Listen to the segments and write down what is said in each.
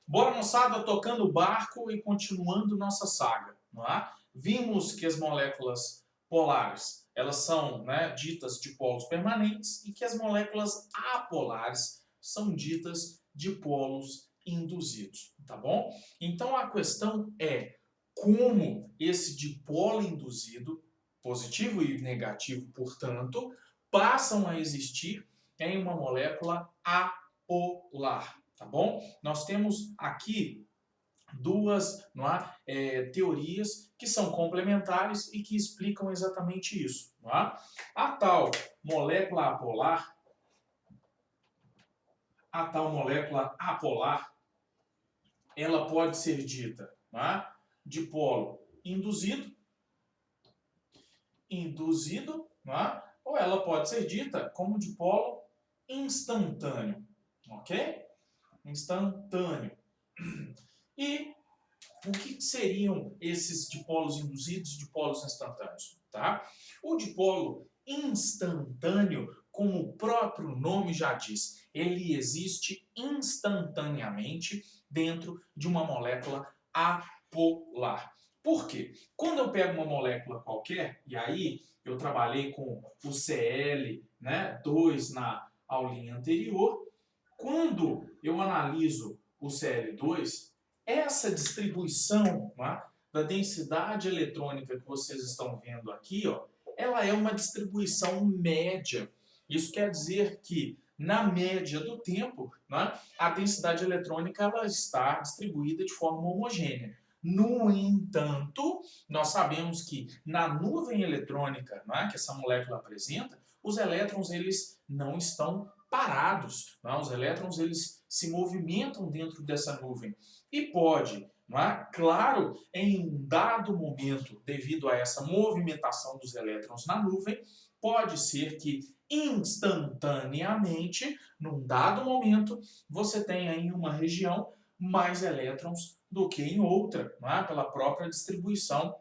Bora, moçada, tocando o barco e continuando nossa saga, não é? Vimos que as moléculas polares, elas são, né, ditas de polos permanentes e que as moléculas apolares são ditas de polos induzidos, tá bom? Então a questão é como esse dipolo induzido, positivo e negativo, portanto, passam a existir em uma molécula apolar. Tá bom? Nós temos aqui duas, não é, teorias que são complementares e que explicam exatamente isso. Não é? A tal molécula apolar, a tal molécula apolar, ela pode ser dita, não é, de polo induzido, não é? Ou ela pode ser dita como de polo instantâneo, ok? Instantâneo. E o que seriam esses dipolos induzidos e dipolos instantâneos? Tá? O dipolo instantâneo, como o próprio nome já diz, ele existe instantaneamente dentro de uma molécula apolar. Por quê? Quando eu pego uma molécula qualquer, e aí eu trabalhei com o Cl, né, 2 na aulinha anterior, quando eu analiso o Cl2, essa distribuição, né, da densidade eletrônica que vocês estão vendo aqui, ó, ela é uma distribuição média. Isso quer dizer que, na média do tempo, né, a densidade eletrônica ela está distribuída de forma homogênea. No entanto, nós sabemos que na nuvem eletrônica, né, que essa molécula apresenta, os elétrons eles não estão parados. Não é? Os elétrons eles se movimentam dentro dessa nuvem. E pode, não é? Claro, em um dado momento, devido a essa movimentação dos elétrons na nuvem, pode ser que instantaneamente, num dado momento, você tenha em uma região mais elétrons do que em outra, não é? Pela própria distribuição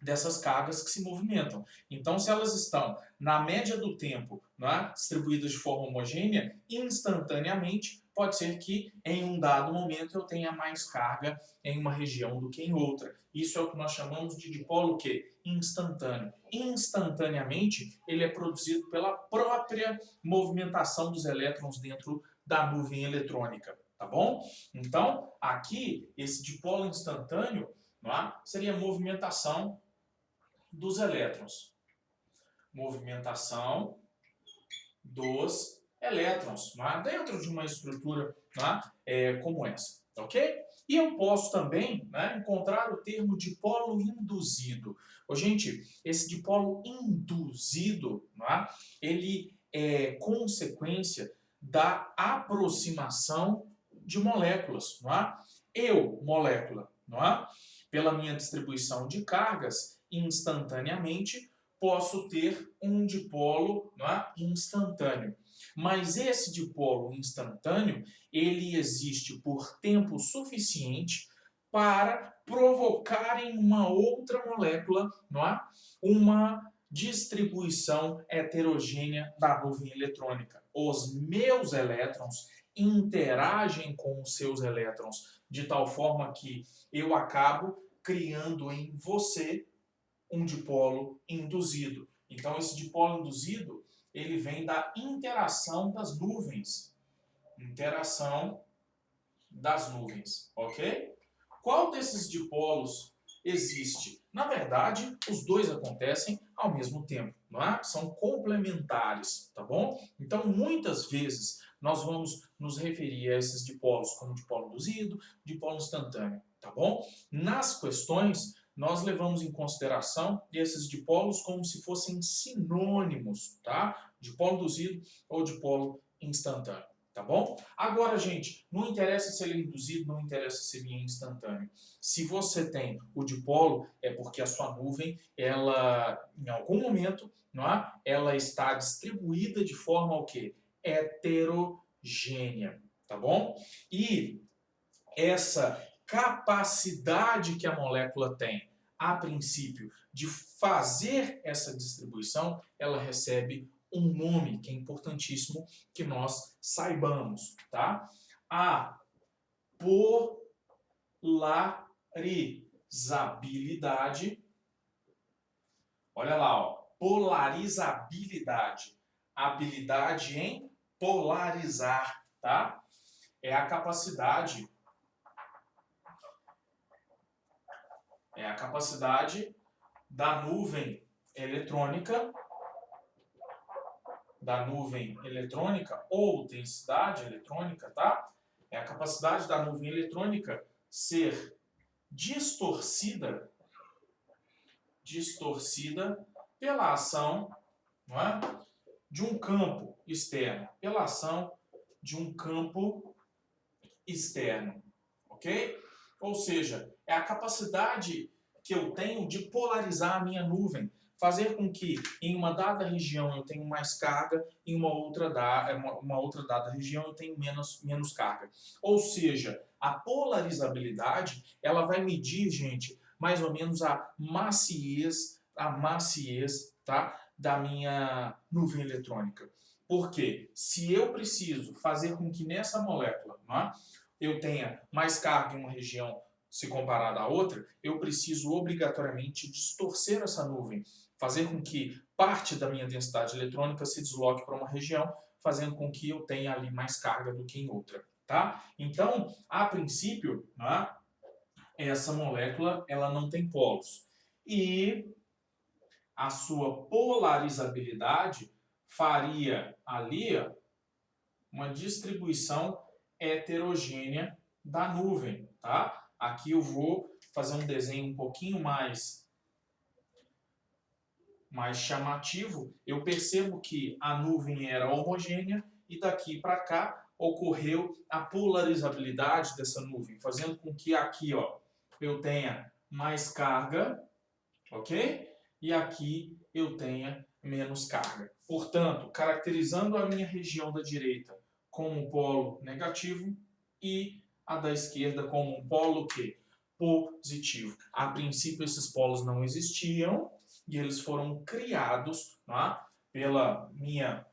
dessas cargas que se movimentam. Então, se elas estão na média do tempo, né, distribuídas de forma homogênea, instantaneamente, pode ser que em um dado momento eu tenha mais carga em uma região do que em outra. Isso é o que nós chamamos de dipolo quê? Instantâneo. Instantaneamente, ele é produzido pela própria movimentação dos elétrons dentro da nuvem eletrônica. Tá bom? Então, aqui, esse dipolo instantâneo, não é? Seria movimentação dos elétrons. Movimentação dos elétrons, né? Dentro de uma estrutura, né, como essa, ok? E eu posso também, né, encontrar o termo dipolo induzido. Ô, gente, esse dipolo induzido, né, ele é consequência da aproximação de moléculas. Não é? Eu, molécula, não é? Pela minha distribuição de cargas, instantaneamente, posso ter um dipolo, não é, instantâneo. Mas esse dipolo instantâneo, ele existe por tempo suficiente para provocar em uma outra molécula, não é, uma distribuição heterogênea da nuvem eletrônica. Os meus elétrons interagem com os seus elétrons de tal forma que eu acabo criando em você um dipolo induzido. Então, esse dipolo induzido, ele vem da interação das nuvens. Interação das nuvens, ok? Qual desses dipolos existe? Na verdade, os dois acontecem ao mesmo tempo, não é? São complementares, tá bom? Então, muitas vezes, nós vamos nos referir a esses dipolos como dipolo induzido, dipolo instantâneo, tá bom? Nas questões, nós levamos em consideração esses dipolos como se fossem sinônimos, tá? Dipolo induzido ou dipolo instantâneo. Tá bom? Agora, gente, não interessa se ele é induzido, não interessa se ele é instantâneo. Se você tem o dipolo, é porque a sua nuvem, ela, em algum momento, não é? Ela está distribuída de forma o quê? Heterogênea, tá bom? E essa capacidade que a molécula tem, a princípio, de fazer essa distribuição, ela recebe um nome que é importantíssimo que nós saibamos, tá? A polarizabilidade. Olha lá, ó, polarizabilidade. Habilidade em polarizar, tá? É a capacidade da nuvem eletrônica, ou densidade eletrônica, tá? É a capacidade da nuvem eletrônica ser distorcida pela ação, não é, de um campo externo, ok? Ou seja, é a capacidade que eu tenho de polarizar a minha nuvem, fazer com que em uma dada região eu tenha mais carga, em uma outra dada região eu tenho menos carga. Ou seja, a polarizabilidade, ela vai medir, gente, mais ou menos a maciez, tá, da minha nuvem eletrônica. Porque se eu preciso fazer com que nessa molécula, não é, eu tenha mais carga em uma região se comparada à outra, eu preciso obrigatoriamente distorcer essa nuvem, fazer com que parte da minha densidade eletrônica se desloque para uma região, fazendo com que eu tenha ali mais carga do que em outra, tá? Então, a princípio, né, essa molécula ela não tem polos. E a sua polarizabilidade faria ali uma distribuição heterogênea da nuvem, tá? Aqui eu vou fazer um desenho um pouquinho mais chamativo. Eu percebo que a nuvem era homogênea e daqui para cá ocorreu a polarizabilidade dessa nuvem, fazendo com que aqui, ó, eu tenha mais carga, ok? E aqui eu tenha menos carga. Portanto, caracterizando a minha região da direita como um polo negativo e a da esquerda como um polo que? Positivo. A princípio, esses polos não existiam e eles foram criados, tá, pela minha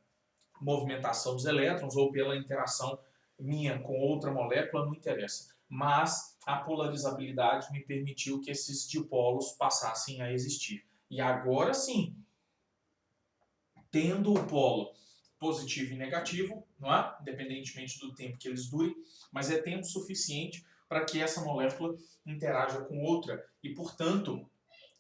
movimentação dos elétrons ou pela interação minha com outra molécula, não interessa. Mas a polarizabilidade me permitiu que esses dipolos passassem a existir. E agora sim, tendo o polo positivo e negativo, não é? Independentemente do tempo que eles durem, mas é tempo suficiente para que essa molécula interaja com outra e, portanto,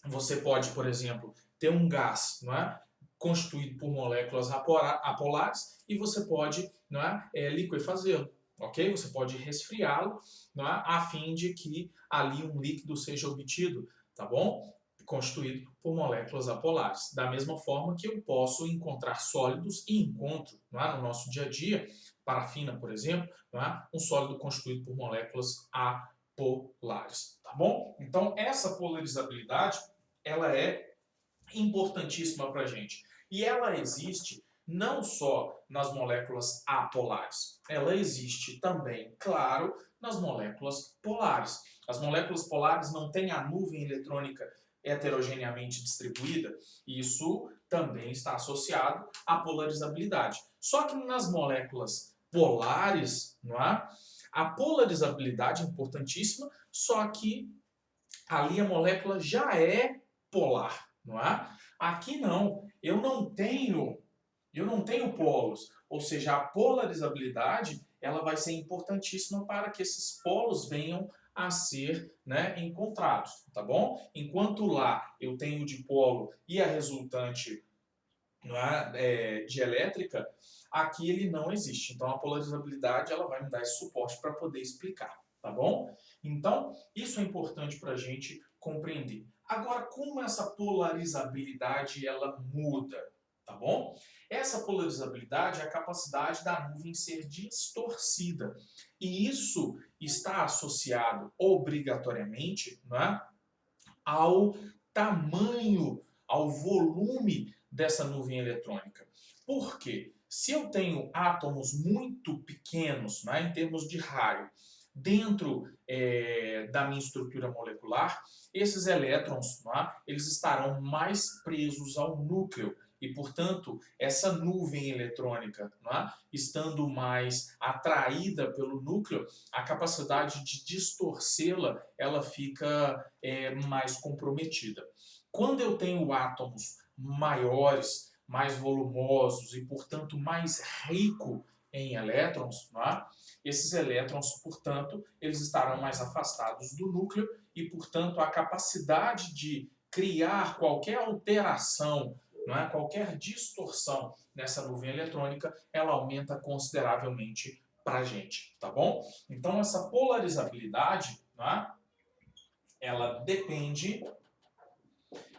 você pode, por exemplo, ter um gás, não é, constituído por moléculas apolares e você pode, não é, liquefazê-lo, ok? Você pode resfriá-lo, não é, a fim de que ali um líquido seja obtido, tá bom? Constituído por moléculas apolares. Da mesma forma que eu posso encontrar sólidos e encontro, não é, no nosso dia a dia, parafina, por exemplo, não é, um sólido constituído por moléculas apolares, tá bom? Então, essa polarizabilidade, ela é importantíssima para a gente. E ela existe não só nas moléculas apolares, ela existe também, claro, nas moléculas polares. As moléculas polares não têm a nuvem eletrônica heterogeneamente distribuída, isso também está associado à polarizabilidade. Só que nas moléculas polares, não é? A polarizabilidade é importantíssima, só que ali a molécula já é polar, não é? Aqui não, eu não tenho polos, ou seja, a polarizabilidade ela vai ser importantíssima para que esses polos venham a ser, né, encontrados, tá bom? Enquanto lá eu tenho o dipolo e a resultante, não é, dielétrica, aqui ele não existe. Então a polarizabilidade ela vai me dar esse suporte para poder explicar, tá bom? Então isso é importante para a gente compreender. Agora, como essa polarizabilidade ela muda, tá bom? Essa polarizabilidade é a capacidade da nuvem ser distorcida. E isso está associado obrigatoriamente, né, ao tamanho, ao volume dessa nuvem eletrônica. Por quê? Se eu tenho átomos muito pequenos, né, em termos de raio, dentro da minha estrutura molecular, esses elétrons, né, eles estarão mais presos ao núcleo, e, portanto, essa nuvem eletrônica, não é? Estando mais atraída pelo núcleo, a capacidade de distorcê-la ela fica mais comprometida. Quando eu tenho átomos maiores, mais volumosos e, portanto, mais rico em elétrons, não é? Esses elétrons, portanto, eles estarão mais afastados do núcleo e, portanto, a capacidade de criar qualquer alteração, não é? Qualquer distorção nessa nuvem eletrônica, ela aumenta consideravelmente para a gente, tá bom? Então, essa polarizabilidade, não é? Ela depende,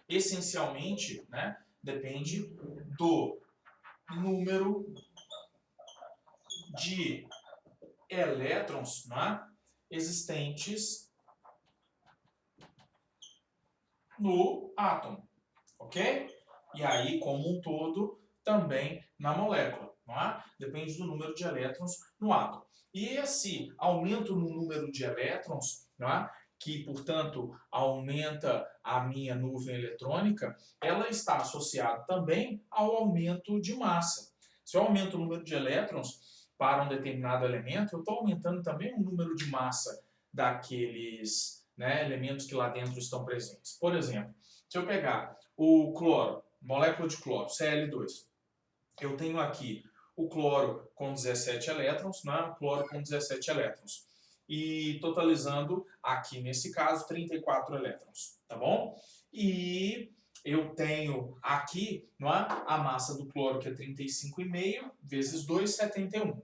essencialmente, né? Depende do número de elétrons, não é? Existentes no átomo, ok? E aí, como um todo, também na molécula, não é? Depende do número de elétrons no átomo. E esse aumento no número de elétrons, não é? Que, portanto, aumenta a minha nuvem eletrônica, ela está associada também ao aumento de massa. Se eu aumento o número de elétrons para um determinado elemento, eu estou aumentando também o número de massa daqueles, né, elementos que lá dentro estão presentes. Por exemplo, se eu pegar o cloro, molécula de cloro, Cl2, eu tenho aqui o cloro com 17 elétrons, né, o cloro com 17 elétrons. E totalizando, aqui nesse caso, 34 elétrons, tá bom? E eu tenho aqui, não é, a massa do cloro, que é 35,5 vezes 2, 71.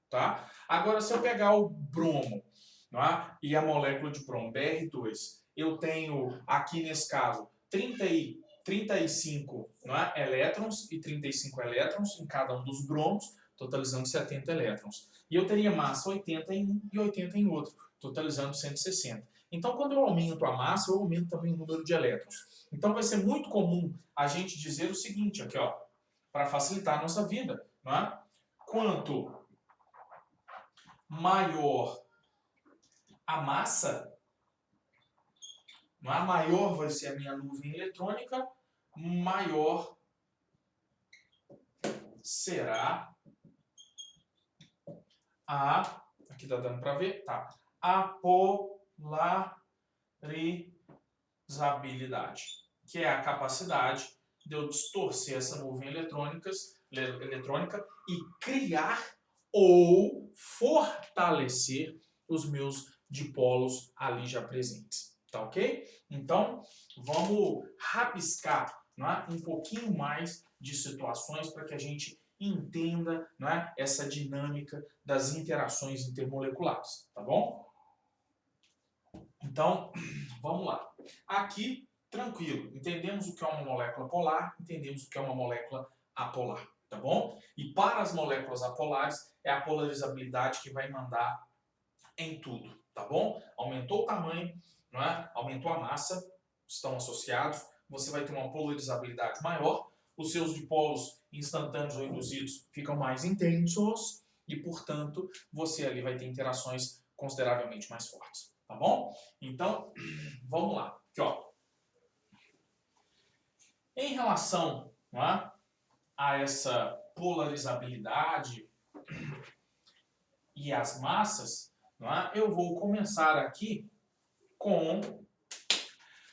Tá? Agora, se eu pegar o bromo, não é, e a molécula de bromo, Br2, eu tenho aqui nesse caso 35, não é, elétrons e 35 elétrons em cada um dos bromos, totalizando 70 elétrons. E eu teria massa 80 em um e 80 em outro, totalizando 160. Então, quando eu aumento a massa, eu aumento também o número de elétrons. Então, vai ser muito comum a gente dizer o seguinte, aqui, ó, para facilitar a nossa vida, não é? Quanto maior a massa, maior vai ser a minha nuvem eletrônica, maior será a, aqui tá dando para ver, tá, a polarizabilidade, que é a capacidade de eu distorcer essa nuvem eletrônica e criar ou fortalecer os meus dipolos ali já presentes, tá ok? Então, vamos rabiscar, não é, um pouquinho mais de situações para que a gente entenda, não é, essa dinâmica das interações intermoleculares, tá bom? Então, vamos lá. Aqui, tranquilo, entendemos o que é uma molécula polar, entendemos o que é uma molécula apolar, tá bom? E para as moléculas apolares, é a polarizabilidade que vai mandar em tudo, tá bom? Aumentou o tamanho, não é? Aumentou a massa, estão associados, você vai ter uma polarizabilidade maior, os seus dipolos instantâneos ou induzidos ficam mais intensos e, portanto, você ali vai ter interações consideravelmente mais fortes, tá bom? Então, vamos lá. Aqui, ó. Em relação, não é, a essa polarizabilidade e as massas, não é, eu vou começar aqui com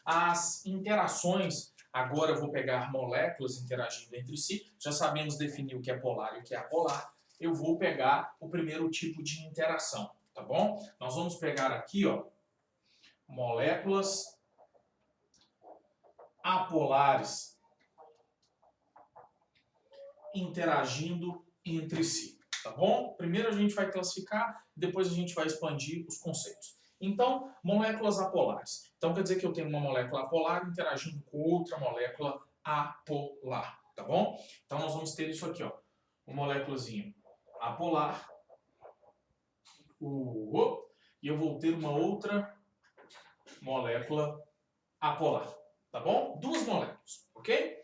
as interações. Agora eu vou pegar moléculas interagindo entre si. Já sabemos definir o que é polar e o que é apolar. Eu vou pegar o primeiro tipo de interação, tá bom? Nós vamos pegar aqui, ó, moléculas apolares interagindo entre si, tá bom? Primeiro a gente vai classificar, depois a gente vai expandir os conceitos. Então, moléculas apolares. Então, quer dizer que eu tenho uma molécula apolar interagindo com outra molécula apolar, tá bom? Então, nós vamos ter isso aqui, ó. Uma moléculazinha apolar. E eu vou ter uma outra molécula apolar, tá bom? Duas moléculas, ok?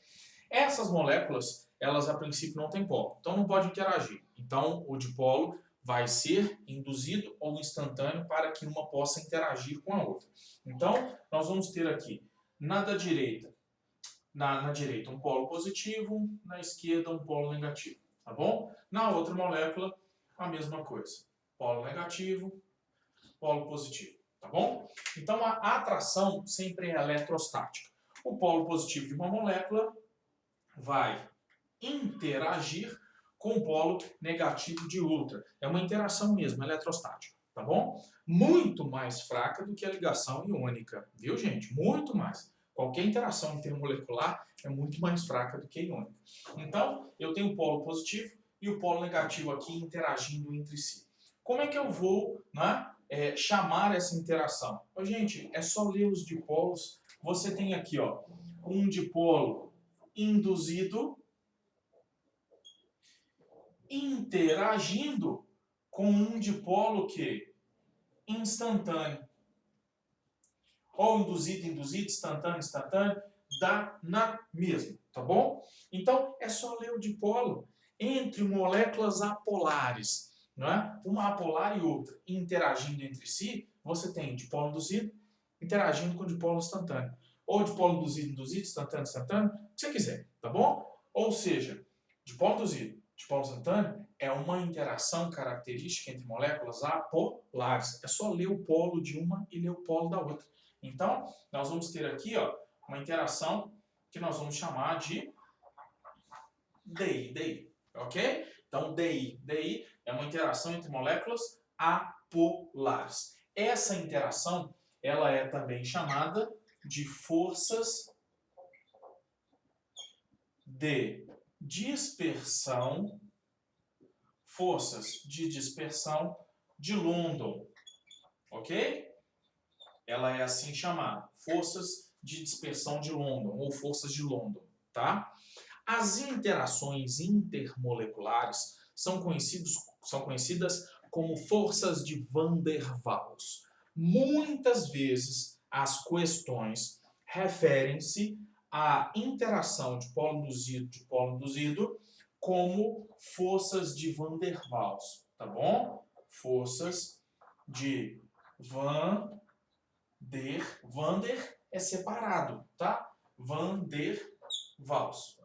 Essas moléculas, elas a princípio não têm polo, então não pode interagir. Então, o dipolo vai ser induzido ou instantâneo para que uma possa interagir com a outra. Então, nós vamos ter aqui, na da direita, Na direita um polo positivo, na esquerda um polo negativo, tá bom? Na outra molécula, a mesma coisa. Polo negativo, polo positivo, tá bom? Então, a atração sempre é eletrostática. O polo positivo de uma molécula vai interagir com o polo negativo de outra. É uma interação mesmo, eletrostática, tá bom? Muito mais fraca do que a ligação iônica, viu, gente? Muito mais. Qualquer interação intermolecular é muito mais fraca do que a iônica. Então, eu tenho o polo positivo e o polo negativo aqui interagindo entre si. Como é que eu vou, né, chamar essa interação? Gente, é só ler os dipolos. Você tem aqui, ó, um dipolo induzido interagindo com um dipolo que instantâneo. Ou induzido, induzido, instantâneo, instantâneo, dá na mesma, tá bom? Então, é só ler o dipolo entre moléculas apolares, não é? Uma apolar e outra interagindo entre si, você tem dipolo induzido interagindo com dipolo instantâneo. Ou dipolo induzido, induzido, instantâneo, instantâneo, o que você quiser, tá bom? Ou seja, dipolo induzido, dipolo instantâneo é uma interação característica entre moléculas apolares. É só ler o polo de uma e ler o polo da outra. Então, nós vamos ter aqui, ó, uma interação que nós vamos chamar de DI, ok? Então, DI é uma interação entre moléculas apolares. Essa interação, ela é também chamada de forças de dispersão, de London, ok? Ela é assim chamada, forças de dispersão de London, ou forças de London, tá? As interações intermoleculares são conhecidas como forças de Van der Waals. Muitas vezes as questões referem-se à interação de polo induzido como forças de Van der Waals, tá bom? Forças de Van der é separado, tá? Van der Waals.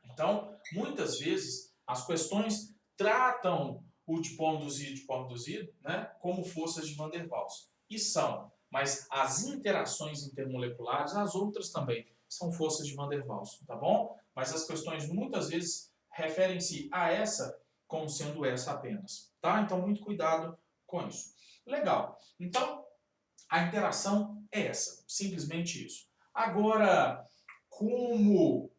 Então, muitas vezes, as questões tratam o dipolo induzido, né, como forças de Van der Waals. E são, mas as interações intermoleculares, as outras também, são forças de Van der Waals, tá bom? Mas as questões muitas vezes referem-se a essa como sendo essa apenas, tá? Então, muito cuidado com isso. Legal. Então, a interação é essa, simplesmente isso. Agora, como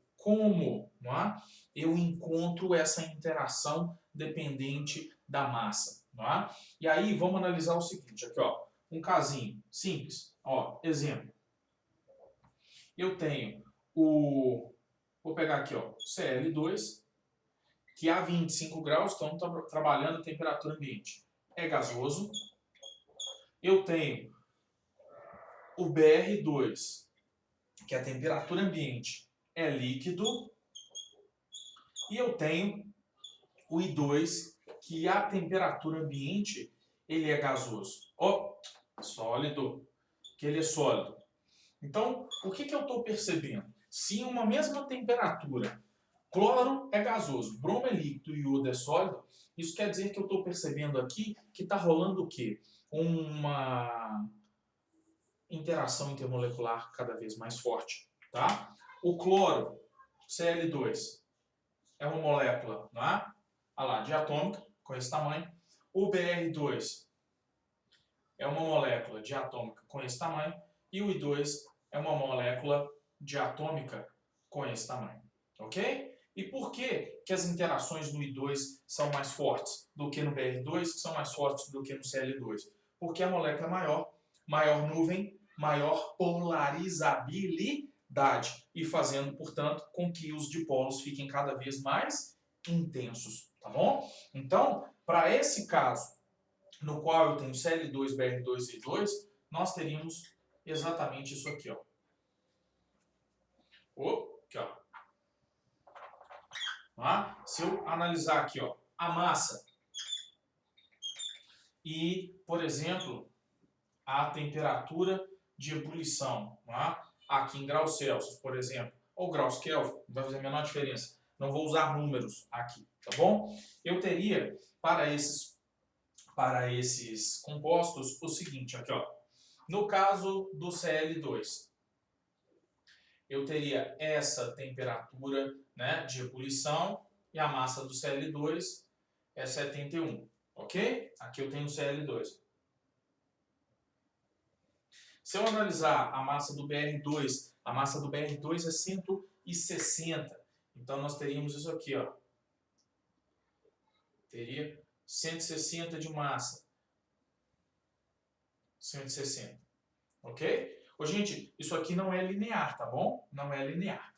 não é? Eu encontro essa interação dependente da massa, não é? E aí vamos analisar o seguinte, aqui ó, um casinho simples, ó, exemplo. Eu tenho vou pegar aqui ó, Cl2, que a 25 graus, estamos trabalhando a temperatura ambiente, é gasoso. Eu tenho o Br2, que a temperatura ambiente é líquido. E eu tenho o I2, que a temperatura ambiente ele é gasoso. Ó, sólido, que ele é sólido. Então, o que eu estou percebendo? Se em uma mesma temperatura, cloro é gasoso, bromo é líquido e iodo é sólido, isso quer dizer que eu estou percebendo aqui que está rolando o quê? Uma interação intermolecular cada vez mais forte, tá? O cloro, Cl2, é uma molécula, não é? Olha lá, diatômica, com esse tamanho. O Br2 é uma molécula diatômica com esse tamanho. E o I2 é uma molécula diatômica com esse tamanho. Ok? E por que as interações no I2 são mais fortes do que no Br2, que são mais fortes do que no Cl2? Porque a molécula é maior nuvem, maior polarizabilidade. E fazendo, portanto, com que os dipolos fiquem cada vez mais intensos. Tá bom? Então, para esse caso, no qual eu tenho Cl2, Br2 e I2, nós teríamos exatamente isso aqui, ó. Aqui, ó. Tá? Se eu analisar aqui, ó, a massa e, por exemplo, a temperatura de ebulição, tá? Aqui em graus Celsius, por exemplo, ou graus Kelvin, não vai fazer a menor diferença. Não vou usar números aqui, tá bom? Eu teria, para esses compostos, o seguinte, aqui ó. No caso do Cl2, eu teria essa temperatura, né, de ebulição e a massa do Cl2 é 71, ok? Aqui eu tenho o Cl2. Se eu analisar a massa do Br2, a massa do Br2 é 160. Então nós teríamos isso aqui, ó. Teria 160 de massa. 160. Ok? Ô, gente, isso aqui não é linear, tá bom? Não é linear.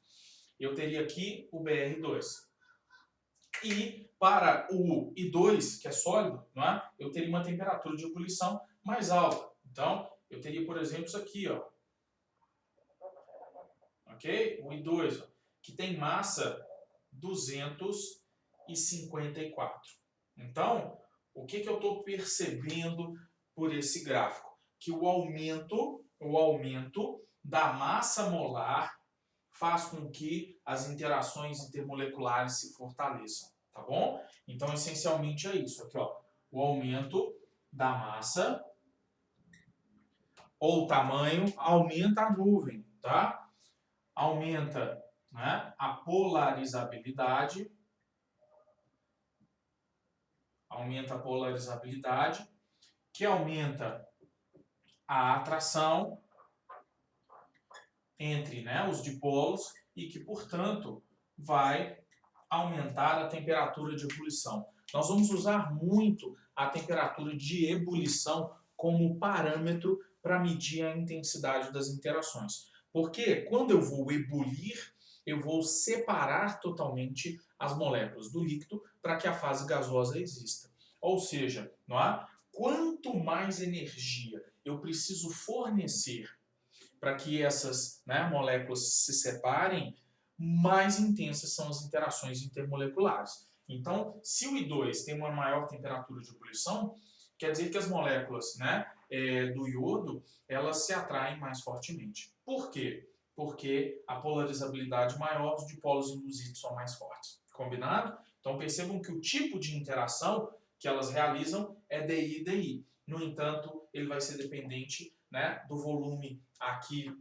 Eu teria aqui o Br2. E para o I2, que é sólido, não é? Eu teria uma temperatura de ebulição mais alta. Então, eu teria, por exemplo, isso aqui, ó. Ok? O I2, ó, que tem massa 254. Então, o que eu estou percebendo por esse gráfico? Que o aumento da massa molar faz com que as interações intermoleculares se fortaleçam, tá bom? Então, essencialmente é isso aqui, ó. O aumento da massa ou tamanho aumenta a nuvem, tá? Aumenta, né, a polarizabilidade, que aumenta a atração entre, né, os dipolos e que, portanto, vai aumentar a temperatura de ebulição. Nós vamos usar muito a temperatura de ebulição como parâmetro para medir a intensidade das interações. Porque quando eu vou ebulir, eu vou separar totalmente as moléculas do líquido para que a fase gasosa exista. Ou seja, não é? Quanto mais energia eu preciso fornecer para que essas, né, moléculas se separem, mais intensas são as interações intermoleculares. Então, se o I2 tem uma maior temperatura de ebulição, quer dizer que as moléculas, né, do iodo, elas se atraem mais fortemente. Por quê? Porque a polarizabilidade maior, os dipolos induzidos são mais fortes. Combinado? Então percebam que o tipo de interação que elas realizam é DI e DI. No entanto, ele vai ser dependente, né, do volume aqui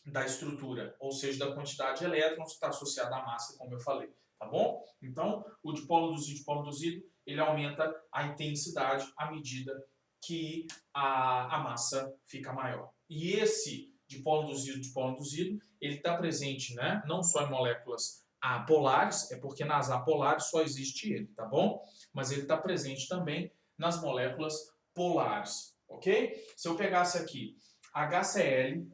da estrutura, ou seja, da quantidade de elétrons que está associada à massa, como eu falei, tá bom? Então, o dipolo induzido, ele aumenta a intensidade à medida que a massa fica maior. E esse dipolo induzido, ele está presente, né, não só em moléculas apolares, é porque nas apolares só existe ele, tá bom? Mas ele está presente também nas moléculas polares, ok? Se eu pegasse aqui HCl,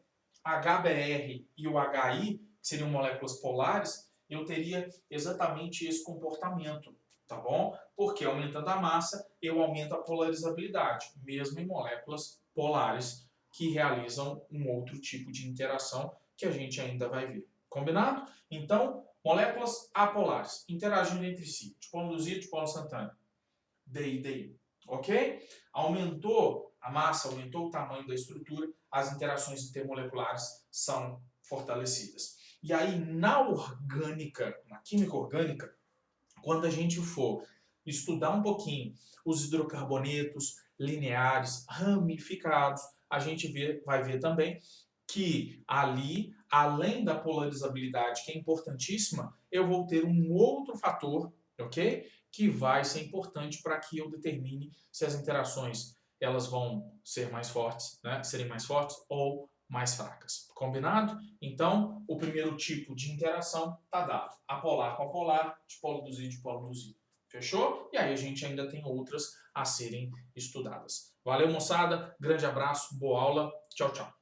HBr e o HI, que seriam moléculas polares, eu teria exatamente esse comportamento, tá bom? Porque aumentando a massa, eu aumento a polarizabilidade, mesmo em moléculas polares que realizam um outro tipo de interação que a gente ainda vai ver. Combinado? Então, moléculas apolares, interagindo entre si, dipolo induzido, dipolo instantâneo, DI. Ok? Aumentou a massa, aumentou o tamanho da estrutura, as interações intermoleculares são fortalecidas. E aí, na orgânica, na química orgânica, quando a gente for estudar um pouquinho os hidrocarbonetos lineares, ramificados, a gente vai ver também que ali, além da polarizabilidade, que é importantíssima, eu vou ter um outro fator, ok? Que vai ser importante para que eu determine se as interações elas vão ser mais fortes, né? Serem mais fortes ou mais fracas. Combinado? Então, o primeiro tipo de interação está dado. Apolar com apolar, dipolo induzido. Fechou? E aí a gente ainda tem outras a serem estudadas. Valeu, moçada. Grande abraço, boa aula. Tchau, tchau.